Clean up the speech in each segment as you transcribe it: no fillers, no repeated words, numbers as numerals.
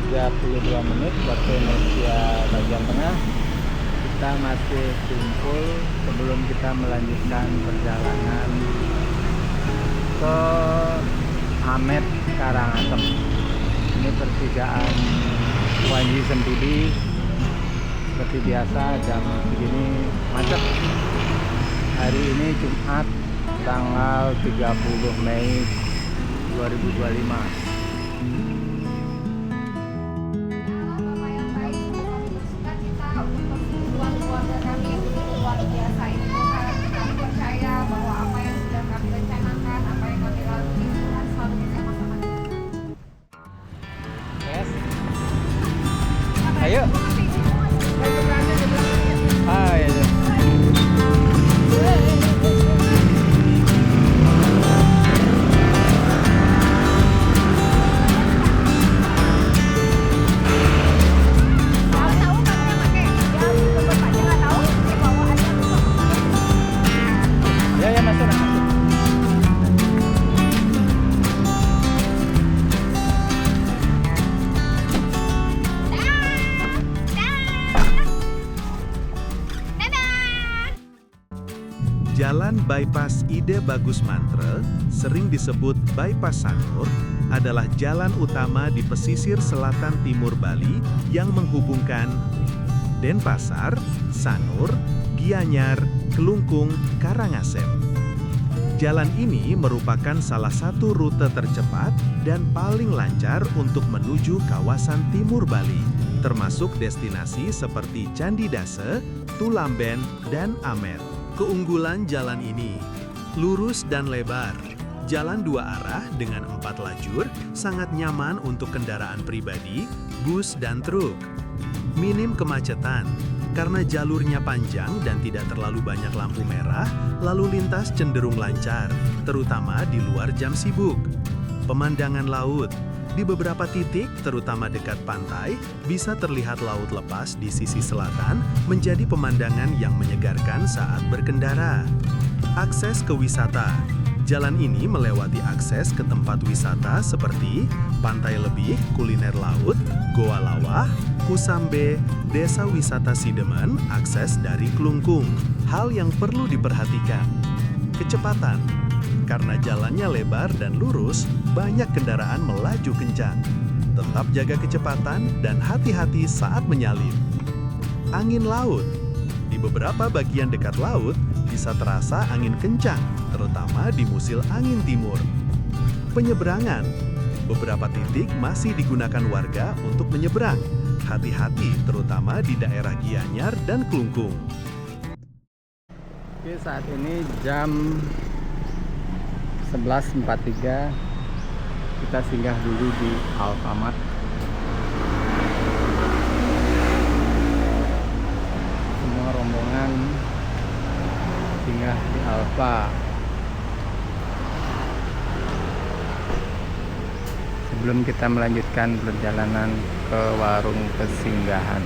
32 menit waktu Indonesia bagian tengah. Kita masih kumpul sebelum kita melanjutkan perjalanan ke Amet Karangasem. Ini pertigaan Wanji Sempidi. Seperti biasa jam segini macet. Hari ini Jumat tanggal 30 Mei 2025. Ayo. Ah, ya. Ya masuk. Jalan Bypass Ide Bagus Mantre, sering disebut Bypass Sanur, adalah jalan utama di pesisir selatan timur Bali yang menghubungkan Denpasar, Sanur, Gianyar, Kelungkung, Karangasem. Jalan ini merupakan salah satu rute tercepat dan paling lancar untuk menuju kawasan timur Bali, termasuk destinasi seperti Candi Dase, Tulamben, dan Amet. Keunggulan jalan ini, lurus dan lebar. Jalan dua arah dengan 4 lajur sangat nyaman untuk kendaraan pribadi, bus, dan truk. Minim kemacetan, karena jalurnya panjang dan tidak terlalu banyak lampu merah, lalu lintas cenderung lancar, terutama di luar jam sibuk. Pemandangan laut, di beberapa titik, terutama dekat pantai, bisa terlihat laut lepas di sisi selatan, menjadi pemandangan yang menyegarkan saat berkendara. Akses ke wisata. Jalan ini melewati akses ke tempat wisata seperti Pantai Lebih, Kuliner Laut, Goa Lawah, Kusambe, Desa Wisata Sidemen, akses dari Kelungkung. Hal yang perlu diperhatikan. Kecepatan. Karena jalannya lebar dan lurus, banyak kendaraan melaju kencang. Tetap jaga kecepatan dan hati-hati saat menyalip. Angin laut. Di beberapa bagian dekat laut, bisa terasa angin kencang, terutama di musil angin timur. Penyeberangan. Beberapa titik masih digunakan warga untuk menyeberang. Hati-hati, terutama di daerah Gianyar dan Kelungkung. Oke, saat ini jam 11.43, kita singgah dulu di Alfamart. Semua rombongan singgah di Alfa sebelum kita melanjutkan perjalanan ke warung persinggahan.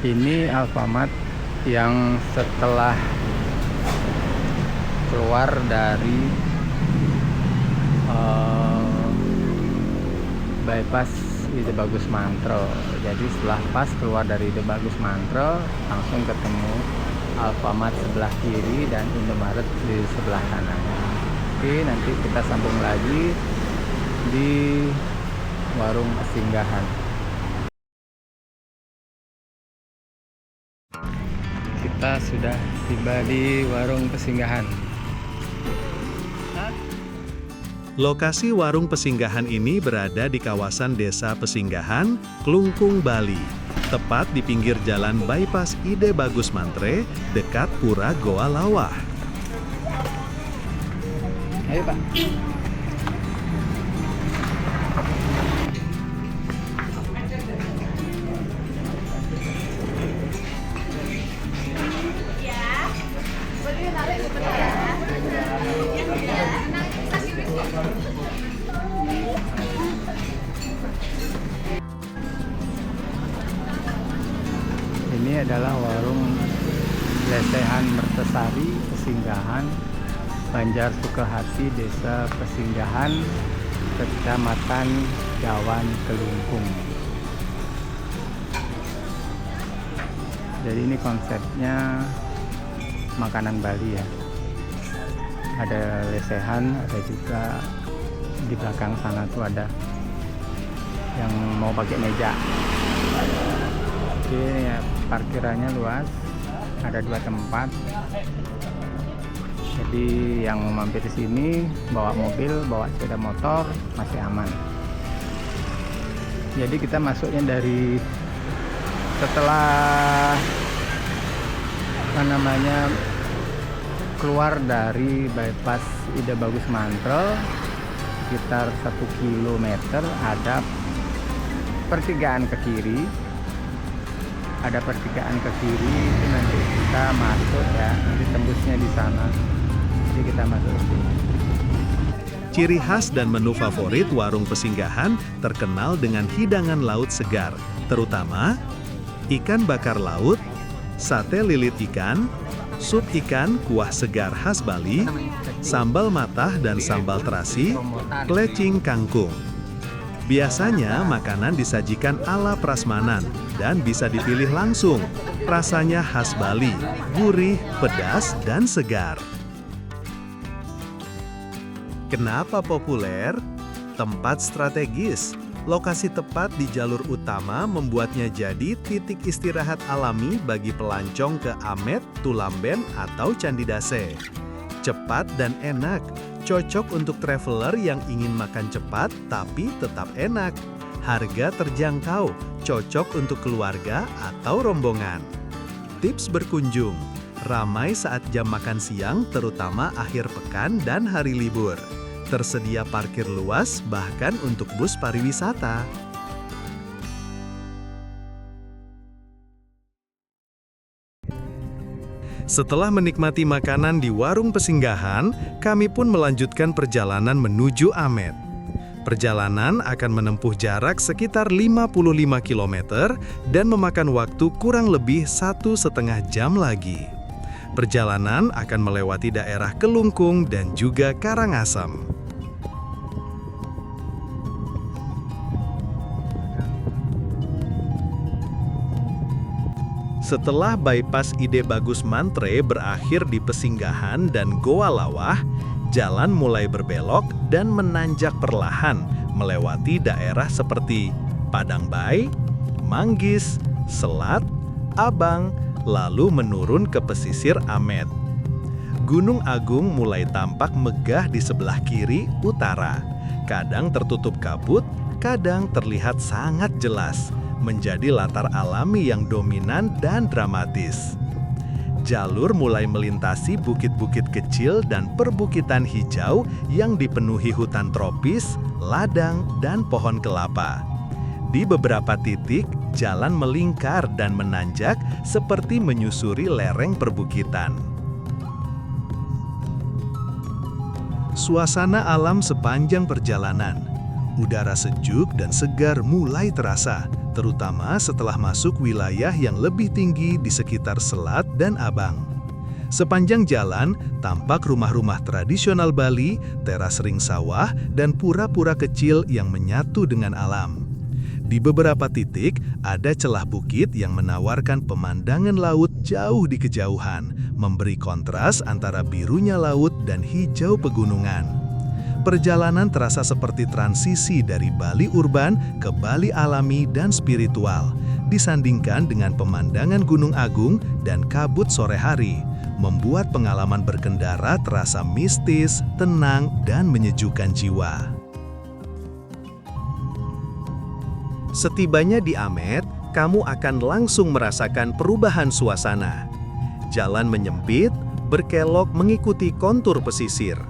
Ini Alfamart yang setelah keluar dari bypass Ide Bagus Mantre. Jadi setelah pas keluar dari Ide Bagus Mantre, langsung ketemu Alfamart sebelah kiri dan Indomaret di sebelah kanan. Oke, nanti kita sambung lagi di warung persinggahan. Kita sudah tiba di warung persinggahan. Lokasi warung persinggahan ini berada di kawasan Desa Pesinggahan, Kelungkung, Bali. Tepat di pinggir jalan Bypass Ide Bagus Mantre, dekat Pura Goa Lawah. Ayo Pak. Ini adalah warung lesehan Mertesari Pesinggahan Banjar Sukahati, Desa Pesinggahan, Kecamatan Jawan Kelungkung. Jadi ini konsepnya makanan Bali ya. Ada lesehan, ada juga di belakang sana tuh ada yang mau pakai meja. Oke, ya, parkirannya luas, ada 2 tempat. Jadi yang mau mampir di sini bawa mobil, bawa sepeda motor masih aman. Jadi kita masuknya dari setelah keluar dari bypass Ide Bagus Mantrel sekitar 1 kilometer ada pertigaan ke kiri. Ada pertigaan ke kiri, itu nanti kita masuk ya, nanti tembusnya di sana. Jadi kita masuk ke sini. Ciri khas dan menu favorit warung Pesinggahan terkenal dengan hidangan laut segar, terutama ikan bakar laut, sate lilit ikan, sup ikan kuah segar khas Bali, sambal matah dan sambal terasi, klecing kangkung. Biasanya makanan disajikan ala prasmanan dan bisa dipilih langsung. Rasanya khas Bali, gurih, pedas, dan segar. Kenapa populer? Tempat strategis. Lokasi tepat di jalur utama membuatnya jadi titik istirahat alami bagi pelancong ke Amet, Tulamben, atau Candi Dase. Cepat dan enak, cocok untuk traveler yang ingin makan cepat tapi tetap enak. Harga terjangkau, cocok untuk keluarga atau rombongan. Tips berkunjung, ramai saat jam makan siang terutama akhir pekan dan hari libur. Tersedia parkir luas bahkan untuk bus pariwisata. Setelah menikmati makanan di warung Pesinggahan, kami pun melanjutkan perjalanan menuju Amet. Perjalanan akan menempuh jarak sekitar 55 km dan memakan waktu kurang lebih 1,5 jam lagi. Perjalanan akan melewati daerah Kelungkung dan juga Karangasem. Setelah bypass Ide Bagus Mantre berakhir di Pesinggahan dan Goa Lawah, jalan mulai berbelok dan menanjak perlahan melewati daerah seperti Padang Bay, Manggis, Selat, Abang, lalu menurun ke pesisir Amet. Gunung Agung mulai tampak megah di sebelah kiri utara. Kadang tertutup kabut, kadang terlihat sangat jelas, menjadi latar alami yang dominan dan dramatis. Jalur mulai melintasi bukit-bukit kecil dan perbukitan hijau yang dipenuhi hutan tropis, ladang, dan pohon kelapa. Di beberapa titik, jalan melingkar dan menanjak seperti menyusuri lereng perbukitan. Suasana alam sepanjang perjalanan. Udara sejuk dan segar mulai terasa, terutama setelah masuk wilayah yang lebih tinggi di sekitar Selat dan Abang. Sepanjang jalan, tampak rumah-rumah tradisional Bali, teras ring sawah, dan pura-pura kecil yang menyatu dengan alam. Di beberapa titik, ada celah bukit yang menawarkan pemandangan laut jauh di kejauhan, memberi kontras antara birunya laut dan hijau pegunungan. Perjalanan terasa seperti transisi dari Bali urban ke Bali alami dan spiritual, disandingkan dengan pemandangan Gunung Agung dan kabut sore hari, membuat pengalaman berkendara terasa mistis, tenang, dan menyejukkan jiwa. Setibanya di Amet, kamu akan langsung merasakan perubahan suasana. Jalan menyempit, berkelok mengikuti kontur pesisir.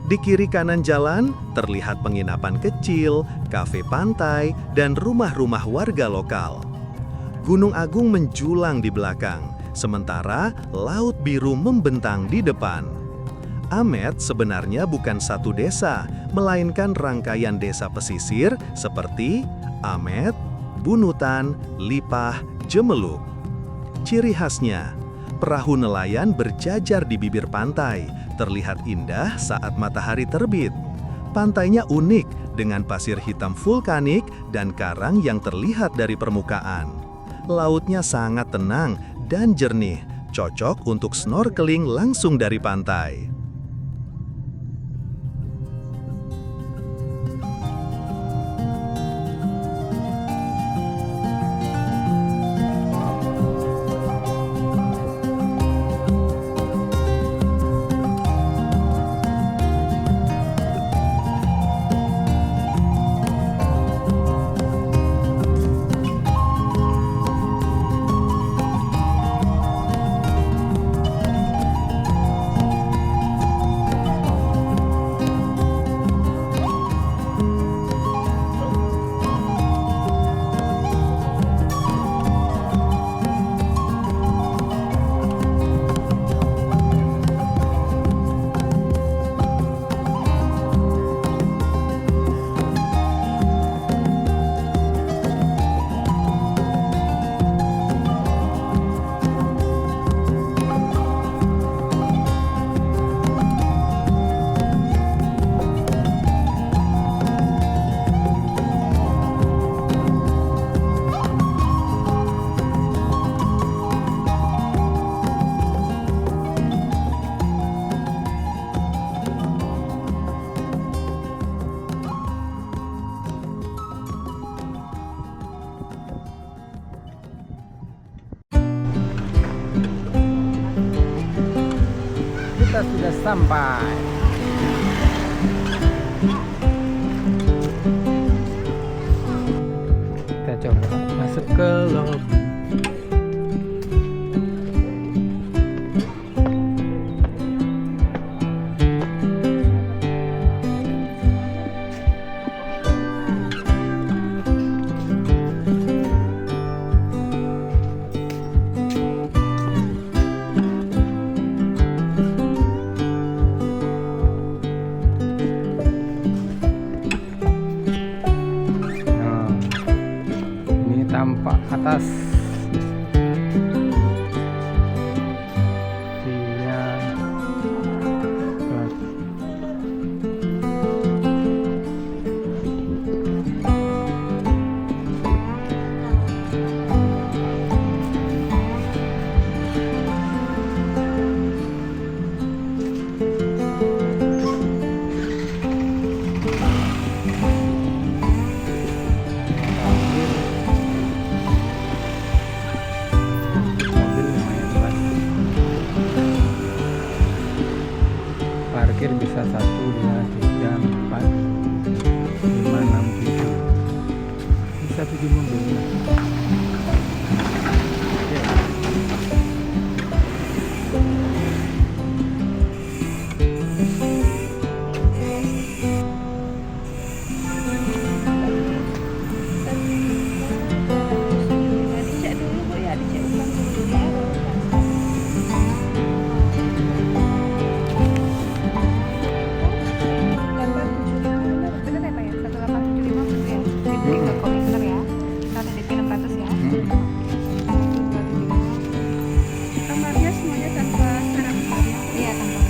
Di kiri kanan jalan, terlihat penginapan kecil, kafe pantai, dan rumah-rumah warga lokal. Gunung Agung menjulang di belakang, sementara laut biru membentang di depan. Amet sebenarnya bukan satu desa, melainkan rangkaian desa pesisir seperti Amet, Bunutan, Lipah, Jemeluk. Ciri khasnya, perahu nelayan berjajar di bibir pantai, terlihat indah saat matahari terbit. Pantainya unik dengan pasir hitam vulkanik dan karang yang terlihat dari permukaan. Lautnya sangat tenang dan jernih, cocok untuk snorkeling langsung dari pantai. Kita sudah sampai. Kita coba masuk ke lobi. Tampak atas iya. Parkir bisa 1, 2, 3, 4, 5, 6, 7. Bisa 7 mobil. Oke. Dicek dulu Bu ya, dicek ulang dulu ya. Kamarnya semuanya tanpa sarapan. Iya, tanpa.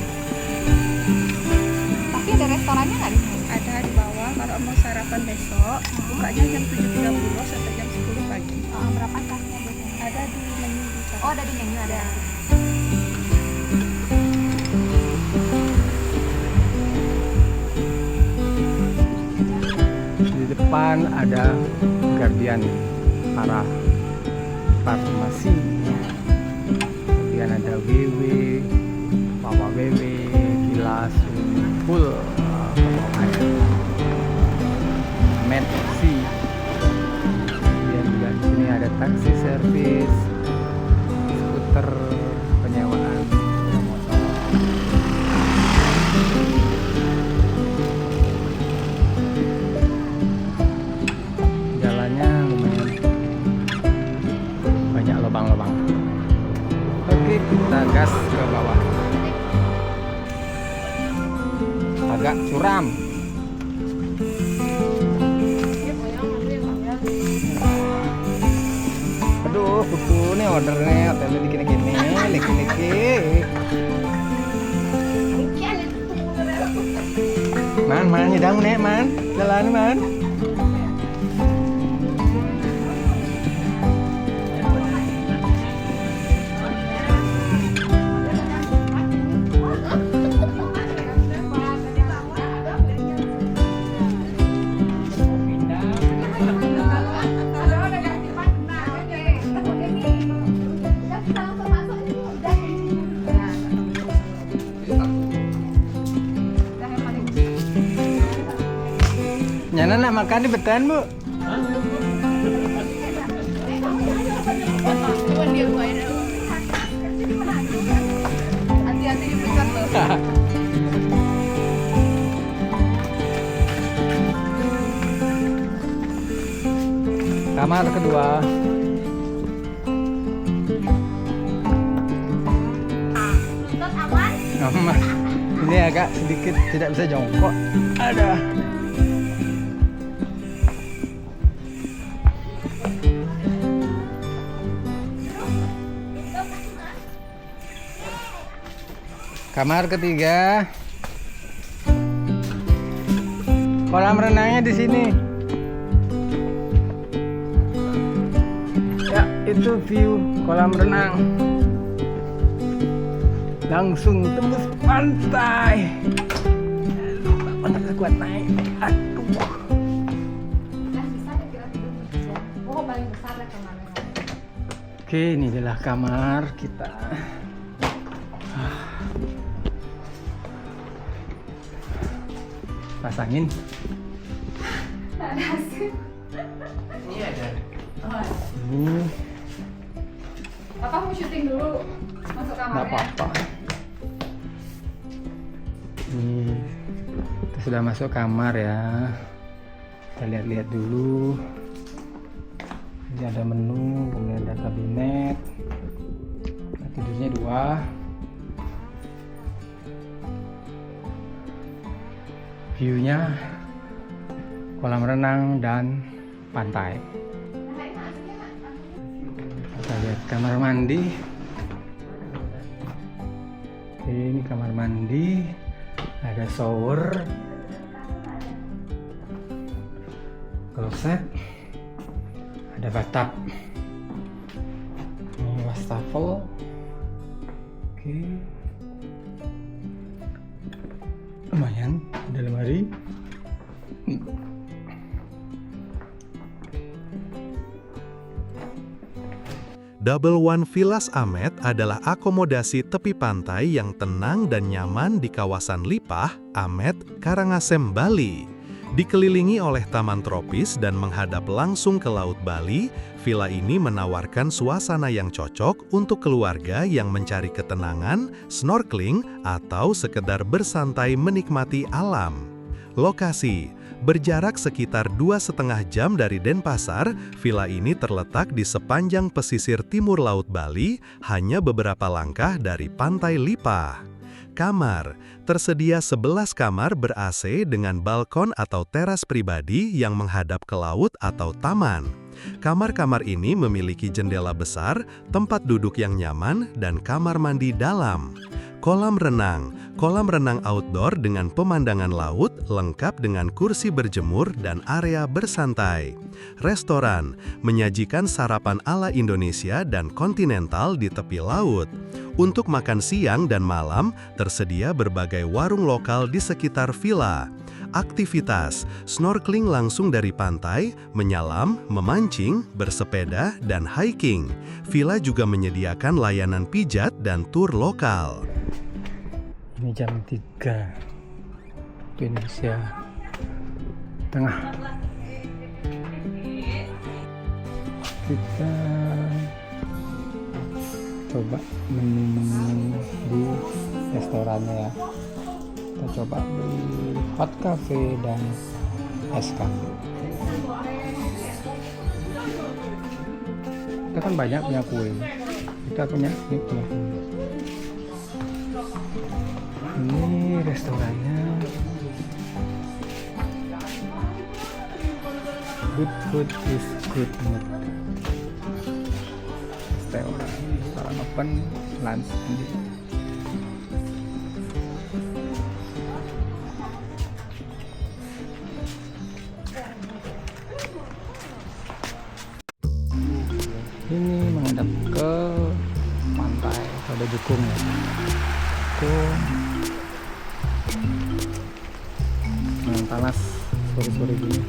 Tapi ada restorannya nggak di sini? Ada di bawah. Kalau mau sarapan besok, bukanya jam 7.30 sampai jam 10 pagi. Berapa tasnya biasanya? Ada di menu di sana. Oh, ada di menu ada. Di depan ada Guardian arah farmasi. Kemudian ada WW, Bawa WW, Villa Swimming Pool, Medsi. Kemudian juga di sini ada taksi servis, skuter, penyewaan motor. Jalannya lumayan banyak lubang-lubang. Oke, kita gas ke bawah. Agak curam. Aduh. kudu nih ordernya hotelnya dikini-kini, liki-liki. Man nyedang nih man, jalan man. Nyana nak makan di betan bu. Hati-hati dipecat loh. Kamar kedua. Aman. Ini agak sedikit tidak bisa jongkok. Ada. Kamar ketiga. Kolam renangnya di sini. Ya, itu view kolam renang. Langsung tembus pantai. Aduh, mana kuat naik. Aduh. Oke, ini adalah kamar kita. Pasangin. Ini ada. Ini. Papa mau syuting dulu masuk kamarnya. Nggak apa-apa. Ini kita sudah masuk kamar ya. Kita lihat-lihat dulu. Ini ada menu, kemudian ada kabinet. Nah, tidurnya 2. View-nya kolam renang dan pantai. Kita lihat kamar mandi. Oke, ini kamar mandi. Ada shower, kloset, ada bathtub. Ini wastafel. Oke. Lumayan, ada lemari. Double One Villas Amet adalah akomodasi tepi pantai yang tenang dan nyaman di kawasan Lipah, Amet, Karangasem, Bali. Dikelilingi oleh taman tropis dan menghadap langsung ke Laut Bali, villa ini menawarkan suasana yang cocok untuk keluarga yang mencari ketenangan, snorkeling, atau sekedar bersantai menikmati alam. Lokasi: berjarak sekitar 2,5 jam dari Denpasar, villa ini terletak di sepanjang pesisir timur Laut Bali, hanya beberapa langkah dari Pantai Lipah. Kamar: tersedia 11 kamar ber-AC dengan balkon atau teras pribadi yang menghadap ke laut atau taman. Kamar-kamar ini memiliki jendela besar, tempat duduk yang nyaman, dan kamar mandi dalam. Kolam renang outdoor dengan pemandangan laut, lengkap dengan kursi berjemur dan area bersantai. Restoran, menyajikan sarapan ala Indonesia dan kontinental di tepi laut. Untuk makan siang dan malam, tersedia berbagai warung lokal di sekitar villa. Aktivitas, snorkeling langsung dari pantai, menyelam, memancing, bersepeda, dan hiking. Villa juga menyediakan layanan pijat dan tur lokal. Ini jam 3 di Indonesia Tengah. Kita coba menu di restorannya ya. Kita coba beli hot cafe dan es cafe. Kita kan banyak punya kue. Kita punya ini punya kue. Ini restorannya. Good food is good mood. Sewa open lunch ini. Ini menghadap ke pantai, ada Jukung ya. Jukung. Panas sore-sore gini.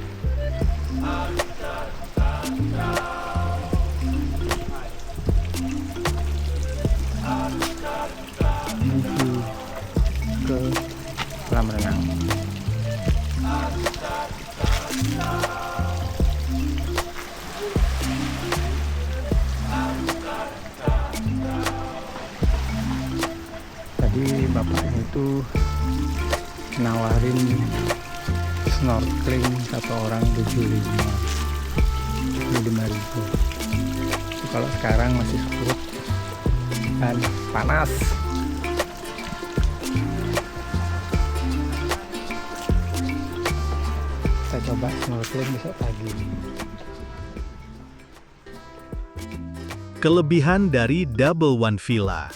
Menuju ke kolam renang. Tadi bapaknya itu nawarin snorkeling satu orang 75.000. Kalau sekarang masih surut dan panas. Saya coba snorkeling besok pagi. Kelebihan dari Double One Villa.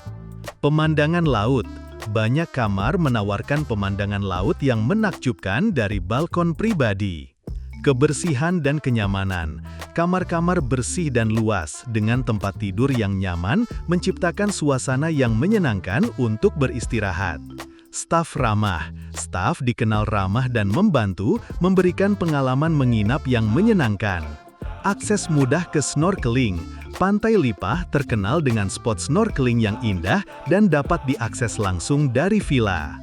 Pemandangan laut. Banyak kamar menawarkan pemandangan laut yang menakjubkan dari balkon pribadi. Kebersihan dan kenyamanan. Kamar-kamar bersih dan luas dengan tempat tidur yang nyaman menciptakan suasana yang menyenangkan untuk beristirahat. Staf ramah. Staf dikenal ramah dan membantu, memberikan pengalaman menginap yang menyenangkan. Akses mudah ke snorkeling. Pantai Lipah terkenal dengan spot snorkeling yang indah dan dapat diakses langsung dari villa.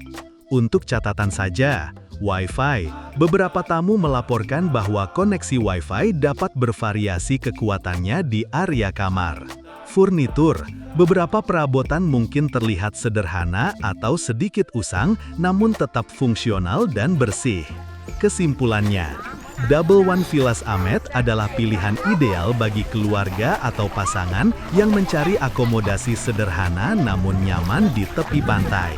Untuk catatan saja, Wi-Fi. Beberapa tamu melaporkan bahwa koneksi Wi-Fi dapat bervariasi kekuatannya di area kamar. Furnitur. Beberapa perabotan mungkin terlihat sederhana atau sedikit usang, namun tetap fungsional dan bersih. Kesimpulannya, Double One Villas Amet adalah pilihan ideal bagi keluarga atau pasangan yang mencari akomodasi sederhana namun nyaman di tepi pantai.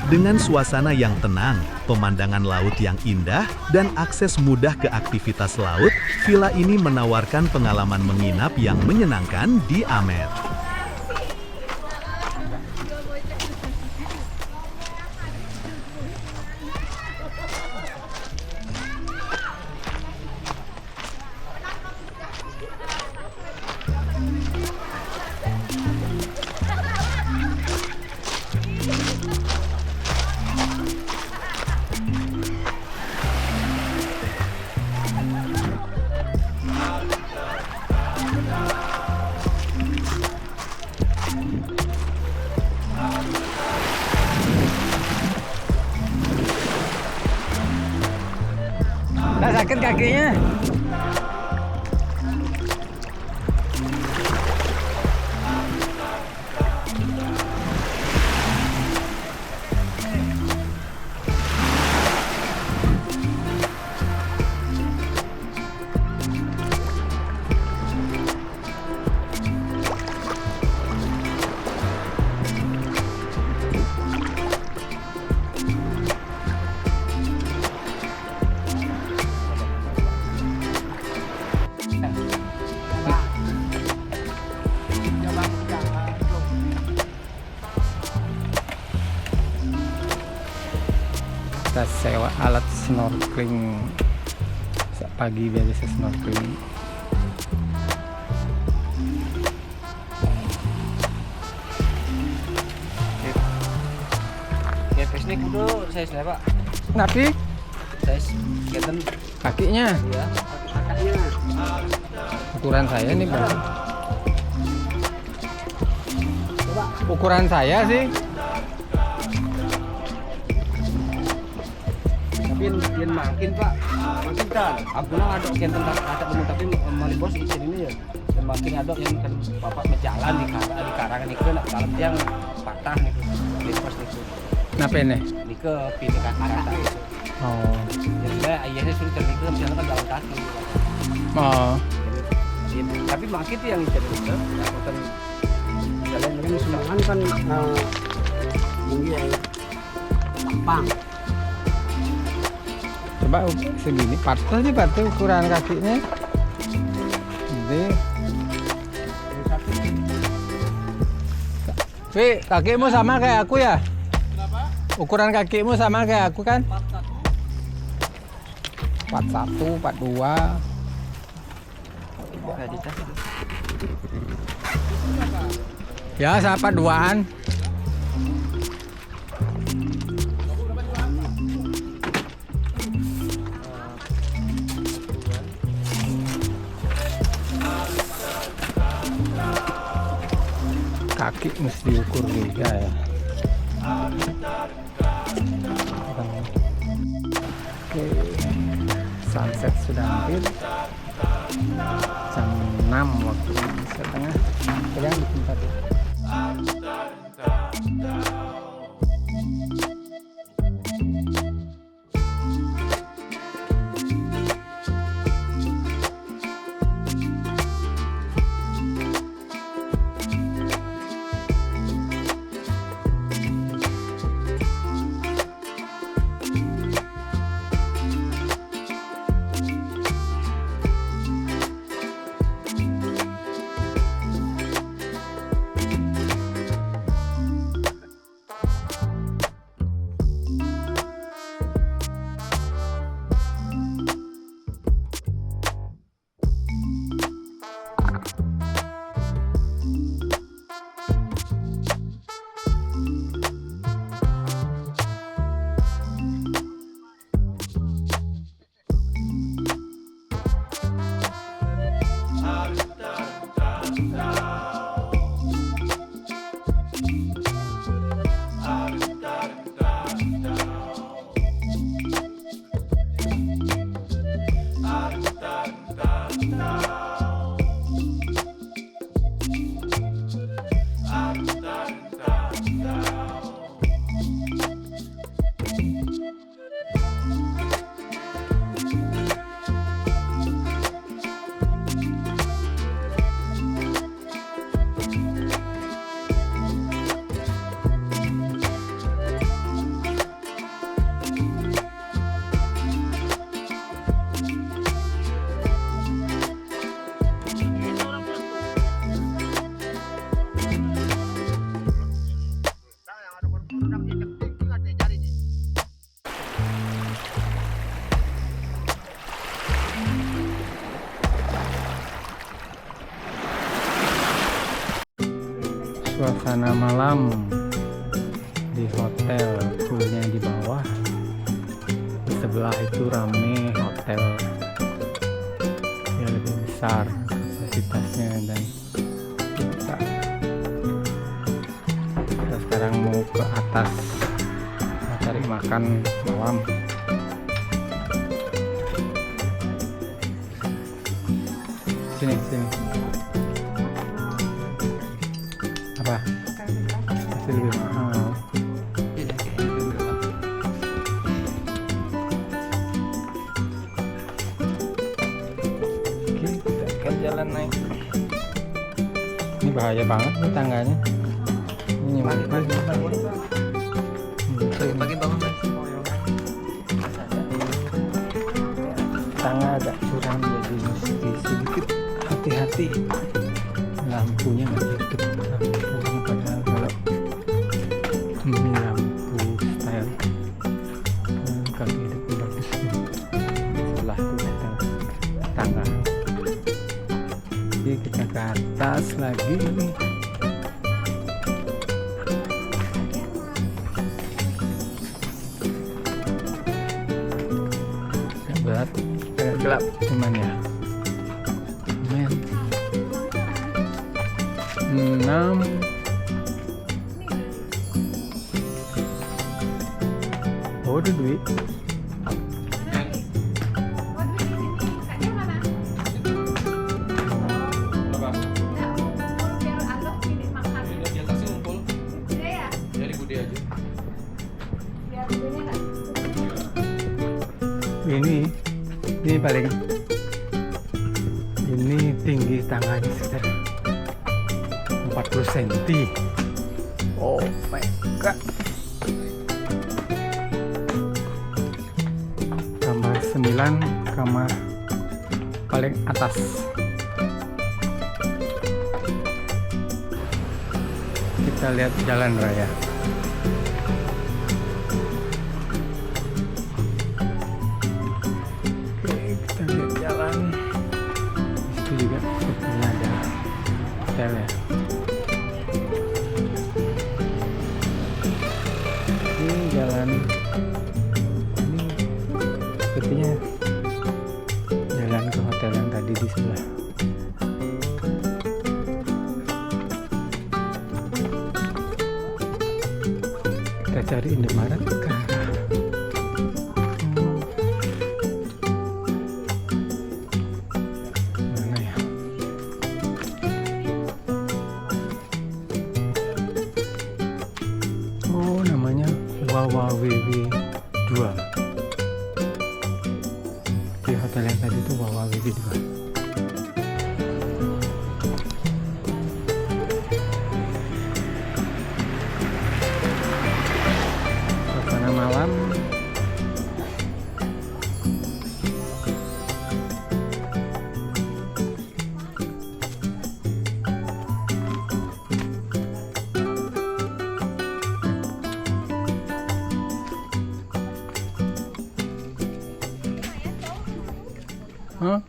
Dengan suasana yang tenang, pemandangan laut yang indah, dan akses mudah ke aktivitas laut, villa ini menawarkan pengalaman menginap yang menyenangkan di Amet. Nggak sakit kakinya? Kita sewa alat snorkeling pagi biasa snorkeling. Kepes ini kudu size Pak. Napi Size keten kakinya, ya. Kakinya. ukuran saya nih Bang. Ukuran saya sih. Tapi yang makin Pak, makin kan. Abuna ada kenten ada umum tapi malibos izin ini ya. Dan makin ada yang kan bapak berjalan di karangan itu nak dalam yang patah nih. Malibos itu. Napa ini? Nike pilih kan rata itu. Oh. Jadi saya ayahnya suruh terlihat misalnya kan jalan kaki. Oh. Jadi, tapi makin itu yang jadi itu. Aku kan jalan ini semangat kan mungkin gampang. Coba segini, patah nih patah ukuran kakinya. Jadi Vi, kakimu sama kayak aku ya? Kenapa? Ukuran kakimu sama kayak aku kan? 41, 42. Ya, saya 42-an. Kaki mesti diukur juga ya. Oke, sunset sudah hampir. Jam 6 waktu Indonesia Tengah. Pegang di tempat itu. Suasana malam di hotel, poolnya di bawah, di sebelah itu rame hotel yang lebih besar kapasitasnya, dan kita sekarang mau ke atas mau cari makan malam. Sini apa? Masih lebih mahal. Oke, kita akan jalan naik. Ini bahaya banget nih tangganya. Ini bagi bangun. Tangga agak curam, jadi mesti sedikit hati-hati. Lampunya nggak tutup, lampunya padahal kalau ini lampu style kalau hidupnya bagus nih. Sebelah itu ada tangga, jadi kita ke atas lagi. Berat, agak gelap cuman ya. 6. Oh, ada duit. Ini paling ini tinggi tangganya sekitar 40 cm. Oh my god. Kamar 9, kamar paling atas. Kita lihat jalan raya. Oke, kita lihat jalan. Di situ juga sepertinya ada hotel ya. Ini jalan. Ini sepertinya jalan ke hotel yang tadi di sebelah. Kita cari Indomaret ke arah mana ya? Oh, namanya WWW 2. Di hotel yang tadi itu WWW 2. Suasana malam. Hah?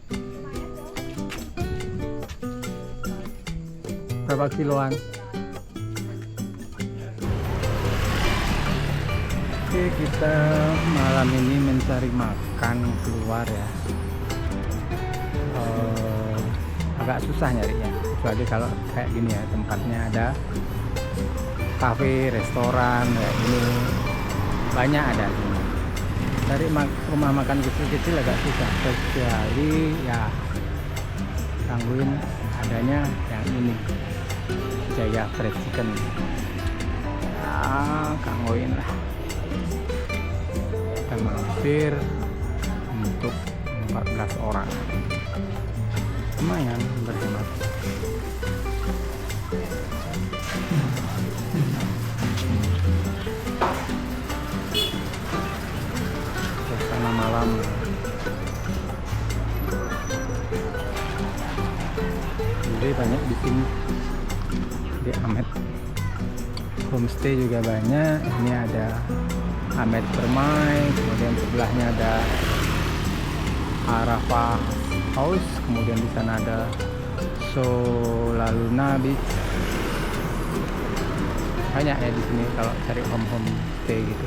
Berapa kiloan? Oke, kita malam ini mencari makan keluar ya. Agak susah nyarinya, kecuali kalau kayak gini ya, tempatnya ada kafe, restoran kayak gini, banyak ada di sini. Cari rumah makan kecil-kecil agak susah, kecuali ya gangguin adanya yang ini, Jaya Fried Chicken. Ya, gangguin lah. Kita mampir untuk 14 orang, lumayan berhemat. Suasana malam. Jadi banyak di sini, di Amet homestay juga banyak. Ini ada Amet Bermain, kemudian sebelahnya ada Arafah House, kemudian di sana ada Solaluna Beach. Banyak ya di sini kalau cari home stay gitu.